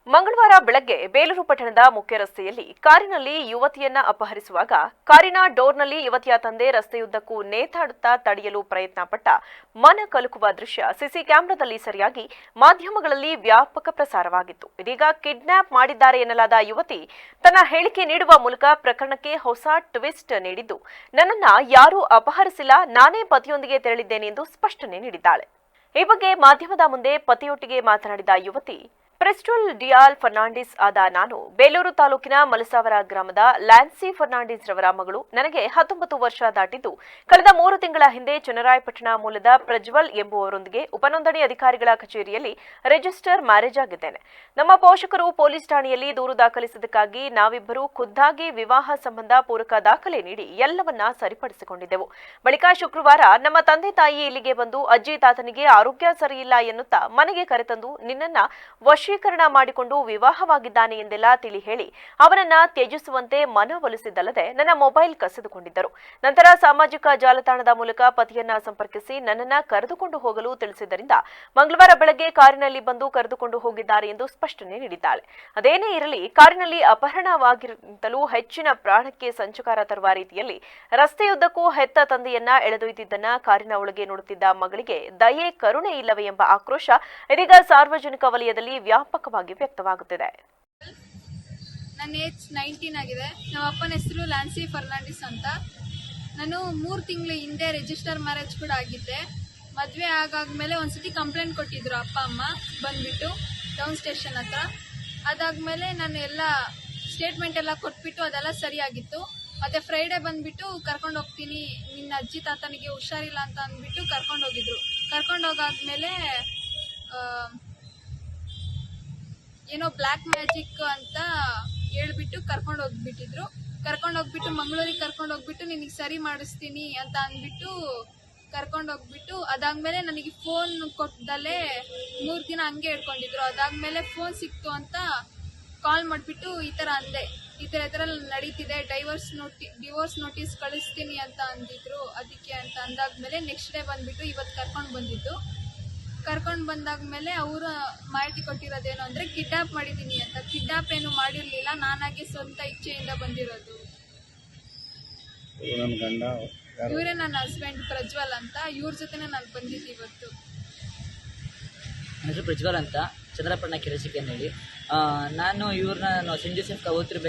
ಮಂಗಳವಾರ ಬೆಳಗ್ಗೆ ಬೇಲೂರು ಪಟ್ಟಣದ ಮುಖ್ಯ ರಸ್ತೆಯಲ್ಲಿ ಕಾರಿನಲ್ಲಿ ಯುವತಿಯನ್ನ ಅಪಹರಿಸುವಾಗ ಕಾರಿನ ಡೋರ್ನಲ್ಲಿ ಯುವತಿಯ ತಂದೆ ರಸ್ತೆಯುದ್ದಕ್ಕೂ ನೇತಾಡುತ್ತಾ ತಡೆಯಲು ಪ್ರಯತ್ನ ಪಟ್ಟ ಮನ ಕಲಕುವ ದೃಶ್ಯ ಸಿಸಿ ಕ್ಯಾಮೆರಾದಲ್ಲಿ ಸರಿಯಾಗಿ ಮಾಧ್ಯಮಗಳಲ್ಲಿ ವ್ಯಾಪಕ ಪ್ರಸಾರವಾಗಿತ್ತು. ಇದೀಗ ಕಿಡ್ನಾಪ್ ಮಾಡಿದ್ದಾರೆ ಎನ್ನಲಾದ ಯುವತಿ ತನ್ನ ಹೇಳಿಕೆ ನೀಡುವ ಮೂಲಕ ಪ್ರಕರಣಕ್ಕೆ ಹೊಸ ಟ್ವಿಸ್ಟ್ ನೀಡಿದ್ದು, ನನ್ನನ್ನ ಯಾರೂ ಅಪಹರಿಸಿಲ್ಲ, ನಾನೇ ಪತಿಯೊಂದಿಗೆ ತೆರಳಿದ್ದೇನೆ ಎಂದು ಸ್ಪಷ್ಟನೆ ನೀಡಿದ್ದಾಳೆ. ಈ ಬಗ್ಗೆ ಮಾಧ್ಯಮದ ಮುಂದೆ ಪತಿಯೊಟ್ಟಿಗೆ ಮಾತನಾಡಿದ ಯುವತಿ, ಪ್ರಿಸ್ಟಲ್ ಡಿಯಾಲ್ ಫರ್ನಾಂಡಿಸ್ ಆದ ನಾನು ಬೇಲೂರು ತಾಲೂಕಿನ ಮಲಸಾವರ ಗ್ರಾಮದ ಲ್ಯಾನ್ಸಿ ಫರ್ನಾಂಡಿಸ್ ರವರ ಮಗಳು. ನನಗೆ 19 ವರ್ಷ ದಾಟಿದ್ದು, ಕಳೆದ 3 ತಿಂಗಳ ಹಿಂದೆ ಚನ್ನರಾಯಪಟ್ಟಣ ಮೂಲದ ಪ್ರಜ್ವಲ್ ಎಂಬುವವರೊಂದಿಗೆ ಉಪನೋಂದಣಿ ಅಧಿಕಾರಿಗಳ ಕಚೇರಿಯಲ್ಲಿ ರಿಜಿಸ್ಟರ್ ಮ್ಯಾರೇಜ್ ಆಗಿದ್ದೇನೆ. ನಮ್ಮ ಪೋಷಕರು ಪೊಲೀಸ್ ಠಾಣೆಯಲ್ಲಿ ದೂರು ದಾಖಲಿಸಿದ್ದಕ್ಕಾಗಿ ನಾವಿಬ್ಬರು ಖುದ್ದಾಗಿ ವಿವಾಹ ಸಂಬಂಧ ಪೂರಕ ದಾಖಲೆ ನೀಡಿ ಎಲ್ಲವನ್ನ ಸರಿಪಡಿಸಿಕೊಂಡಿದ್ದೆವು. ಬಳಿಕ ಶುಕ್ರವಾರ ನಮ್ಮ ತಂದೆ ತಾಯಿ ಇಲ್ಲಿಗೆ ಬಂದು ಅಜ್ಜಿ ತಾತನಿಗೆ ಆರೋಗ್ಯ ಸರಿಯಿಲ್ಲ ಎನ್ನುತ್ತಾ ಮನೆಗೆ ಕರೆತಂದು ನಿನ್ನನ್ನ ವಶೀಕರಣ ಮಾಡಿಕೊಂಡು ವಿವಾಹವಾಗಿದ್ದಾನೆ ಎಂದೆಲ್ಲ ತಿಳಿ ಹೇಳಿ ಅವನನ್ನ ತ್ಯಜಿಸುವಂತೆ ಮನವೊಲಿಸಿದ್ದಲ್ಲದೆ ನನ್ನ ಮೊಬೈಲ್ ಕಸಿದುಕೊಂಡಿದ್ದರು. ನಂತರ ಸಾಮಾಜಿಕ ಜಾಲತಾಣದ ಮೂಲಕ ಪತಿಯನ್ನ ಸಂಪರ್ಕಿಸಿ ನನ್ನನ್ನ ಕರೆದುಕೊಂಡು ಹೋಗಲು ತಿಳಿಸಿದ್ದರಿಂದ ಮಂಗಳವಾರ ಬೆಳಗ್ಗೆ ಕಾರಿನಲ್ಲಿ ಬಂದು ಕರೆದುಕೊಂಡು ಹೋಗಿದ್ದಾರೆ ಎಂದು ಸ್ಪಷ್ಟನೆ ನೀಡಿದ್ದಾಳೆ. ಅದೇನೇ ಇರಲಿ, ಕಾರಿನಲ್ಲಿ ಅಪಹರಣವಾಗಿರುತ್ತಲೂ ಹೆಚ್ಚಿನ ಪ್ರಾಣಕ್ಕೆ ಸಂಚಕಾರ ತರುವ ರೀತಿಯಲ್ಲಿ ರಸ್ತೆಯುದ್ದಕ್ಕೂ ಹೆತ್ತ ತಂದೆಯನ್ನ ಎಳೆದೊಯ್ದಿದ್ದನ್ನ ಕಾರಿನ ಒಳಗೆ ನೋಡುತ್ತಿದ್ದ ಮಗಳಿಗೆ ದಯೆ ಕರುಣೆ ಇಲ್ಲವೇ ಎಂಬ ಆಕ್ರೋಶ ಇದೀಗ ಸಾರ್ವಜನಿಕ ವಲಯದಲ್ಲಿ ವ್ಯಾಪಕವಾಗಿ ವ್ಯಕ್ತವಾಗುತ್ತಿದೆ. ನನ್ನ ಏಜ್ 19 ಆಗಿದೆ. ನಮ್ಮ ಅಪ್ಪನ ಹೆಸರು ಲ್ಯಾನ್ಸಿ ಫರ್ನಾಂಡಿಸ್ ಅಂತ. ನಾನು 3 ತಿಂಗಳ ಹಿಂದೆ ರಿಜಿಸ್ಟರ್ ಮ್ಯಾರೇಜ್ ಕೂಡ ಆಗಿದ್ದೆ. ಮದುವೆ ಆಗಾದ್ಮೇಲೆ ಒಂದ್ಸತಿ ಕಂಪ್ಲೇಂಟ್ ಕೊಟ್ಟಿದ್ರು ಅಪ್ಪ ಅಮ್ಮ ಬಂದ್ಬಿಟ್ಟು ಟೌನ್ ಸ್ಟೇಷನ್ ಹತ್ರ. ಅದಾದ್ಮೇಲೆ ನಾನು ಎಲ್ಲ ಸ್ಟೇಟ್ಮೆಂಟ್ ಎಲ್ಲ ಕೊಟ್ಬಿಟ್ಟು ಅದೆಲ್ಲ ಸರಿಯಾಗಿತ್ತು. ಮತ್ತೆ ಫ್ರೈಡೆ ಬಂದ್ಬಿಟ್ಟು ಕರ್ಕೊಂಡು ಹೋಗ್ತೀನಿ, ನಿನ್ನ ಅಜ್ಜಿ ತಾತನಿಗೆ ಹುಷಾರಿಲ್ಲ ಅಂತ ಅಂದ್ಬಿಟ್ಟು ಕರ್ಕೊಂಡು ಹೋಗಿದ್ರು. ಕರ್ಕೊಂಡು ಹೋಗಾದ್ಮೇಲೆ ಏನೋ ಬ್ಲ್ಯಾಕ್ ಮ್ಯಾಜಿಕ್ ಅಂತ ಹೇಳ್ಬಿಟ್ಟು ಕರ್ಕೊಂಡು ಹೋಗ್ಬಿಟ್ಟು ಮಂಗಳೂರಿಗೆ ಕರ್ಕೊಂಡು ಹೋಗ್ಬಿಟ್ಟು ನಿನಗೆ ಸರಿ ಮಾಡಿಸ್ತೀನಿ ಅಂತ ಅಂದ್ಬಿಟ್ಟು ಕರ್ಕೊಂಡು ಹೋಗ್ಬಿಟ್ಟು ಅದಾದ್ಮೇಲೆ ನನಗೆ ಫೋನ್ ಕೊಟ್ಟದಲ್ಲೇ 3 ದಿನ ಹಂಗೆ ಹಿಡ್ಕೊಂಡಿದ್ರು. ಅದಾದ್ಮೇಲೆ ಫೋನ್ ಸಿಕ್ತು ಅಂತ ಕಾಲ್ ಮಾಡಿಬಿಟ್ಟು ಈ ಥರ ಅಂದೆ, ಈ ಥರ ನಡೀತಿದೆ, ಡಿವೋರ್ಸ್ ನೋಟಿಸ್ ಕಳಿಸ್ತೀನಿ ಅಂತ ಅಂದಿದ್ರು. ಅದಕ್ಕೆ ಅಂತ ಅಂದಾದ್ಮೇಲೆ ನೆಕ್ಸ್ಟ್ ಡೇ ಬಂದ್ಬಿಟ್ಟು ಇವತ್ತು ಕರ್ಕೊಂಡು ಬಂದಾದ್ಮೇಲೆ ಅವರು ಮಾಹಿತಿ ಕೊಟ್ಟಿರೋದೇನು ಅಂದರೆ ಕಿಡ್ನಾಪ್ ಮಾಡಿದ್ದೀನಿ ಅಂತ. ಕಿಡ್ನಾಪ್ ಏನು ಮಾಡಿರಲಿಲ್ಲ, ನಾನಾಗೆ ಸ್ವಂತ ಇಚ್ಛೆಯಿಂದ ಬಂದಿರೋದು. ಇವರೇ ನನ್ನ ಹಸ್ಬೆಂಡ್ ಪ್ರಜ್ವಲ್ ಅಂತ. ಇವ್ರ ಜೊತೆನೇ ನಾನು ಬಂದಿದ್ದೆ ಇವತ್ತು. ನನ್ನ ಹೆಸರು ಪ್ರಜ್ವಲ್ ಅಂತ, ಚಂದ್ರಪಟ್ಟಣ ಕೆರೆಸಿಕೆ ಹೇಳಿ. ನಾನು ಇವ್ರನ್ನ ಸೆಂಟ್ ಜೋಸೆಫ್ ಓದ್ತಿರ್ಬೇಕು